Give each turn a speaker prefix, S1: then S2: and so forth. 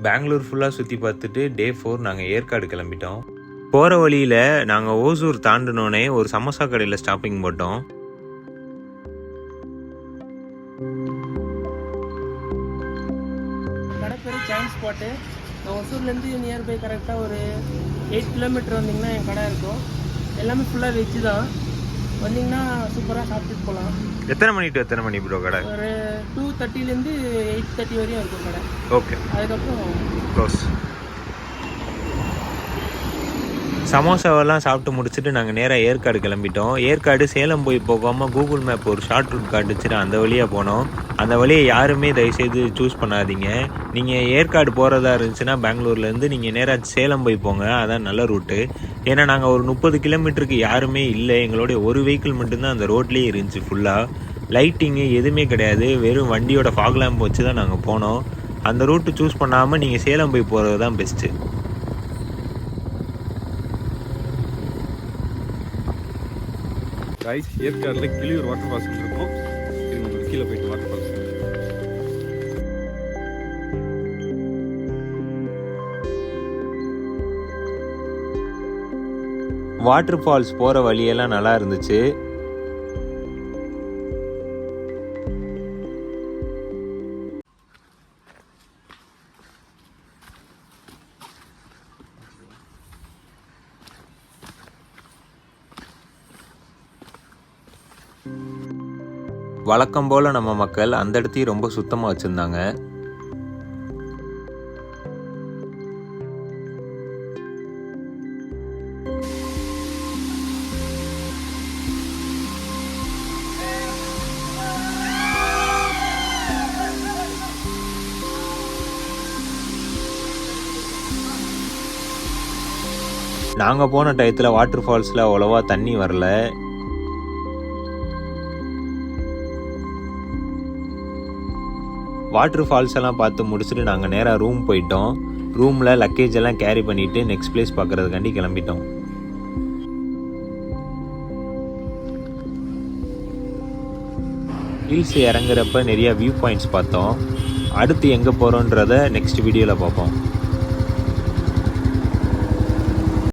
S1: பெங்களூர் ஃபுல்லாக சுற்றி பார்த்துட்டு டே 4 நாங்கள் ஏற்காடு கிளம்பிட்டோம். போகிற வழியில் நாங்கள் ஓசூர் தாண்டினோடனே ஒரு சமோசா கடையில் ஸ்டாப்பிங் போட்டோம்.
S2: கடை பேர் சான்ஸ் ஸ்பாட்டு. ஒசூர்லேருந்து நியர்பை கரெக்டாக ஒரு 8 கிலோமீட்டர் வந்தீங்கன்னா என் கடை இருக்கும். எல்லாமே ஃபுல்லாக வெஜ்ஜு தான். வந்தீங்கன்னா சூப்பராக சாப்பிட்டுட்டு போகலாம்.
S1: எத்தனை மணி டு எத்தனை மணி ப்ரோ கடை?
S2: ஒரு 2:30லேருந்து 8:30 வரையும் இருக்கும் கடை.
S1: ஓகே,
S2: அதுக்கப்புறம்
S1: க்ளோஸ். சமோசாவெல்லாம் சாப்பிட்டு முடிச்சுட்டு நாங்கள் நேராக ஏற்காடு கிளம்பிட்டோம். ஏற்காடு சேலம் போய் போகாமல் கூகுள் மேப் ஒரு ஷார்ட் ரூட் காட்டுச்சுட்டு அந்த வழியாக போனோம். அந்த வழியை யாருமே தயவுசெய்து சூஸ் பண்ணாதீங்க. நீங்கள் ஏற்காடு போகிறதா இருந்துச்சுன்னா பெங்களூர்லேருந்து நீங்கள் நேராக சேலம் போய் போங்க, அதான் நல்ல ரூட்டு. ஏன்னா நாங்கள் ஒரு 30 கிலோமீட்டருக்கு யாருமே இல்லை, எங்களுடைய ஒரு வெஹிக்கிள் மட்டும்தான் அந்த ரோட்லேயே இருந்துச்சு. ஃபுல்லாக லைட்டிங்கு எதுவுமே கிடையாது, வெறும் வண்டியோட ஃபாக் லேம்ப் வச்சு தான் நாங்கள் போனோம். அந்த ரூட்டு சூஸ் பண்ணாமல் நீங்கள் சேலம் போய் போகிறது தான் பெஸ்ட்டு.
S3: கைஸ், ஏற்காடில் கிளியூர் வாட்டர் ஃபால்ஸ் இருக்கும். இது உங்களுக்கு கீழே போயிட்டு வாட்டர் ஃபால்ஸ்.
S1: வாட்டர் ஃபால்ஸ் போகிற வழியெல்லாம் நல்லா இருந்துச்சு. வழக்கம் போல் நம்ம மக்கள் அந்த இடத்தையும் ரொம்ப சுத்தமாக வச்சுருந்தாங்க. நாங்கள் போன டயத்தில் வாட்டர் ஃபால்ஸில் அவ்வளோவா தண்ணி வரல. வாட்டர் ஃபால்ஸ் எல்லாம் பார்த்து முடிச்சுட்டு நாங்கள் நேராக ரூம் போயிட்டோம். ரூமில் லக்கேஜ் எல்லாம் கேரி பண்ணிவிட்டு நெக்ஸ்ட் பிளேஸ் பார்க்குறதுக்காண்டி கிளம்பிட்டோம். ஹில்ஸ் இறங்குறப்ப நிறையா வியூ பாயிண்ட்ஸ் பார்த்தோம். அடுத்து எங்கே போகிறோன்றத நெக்ஸ்ட் வீடியோவில் பார்ப்போம்.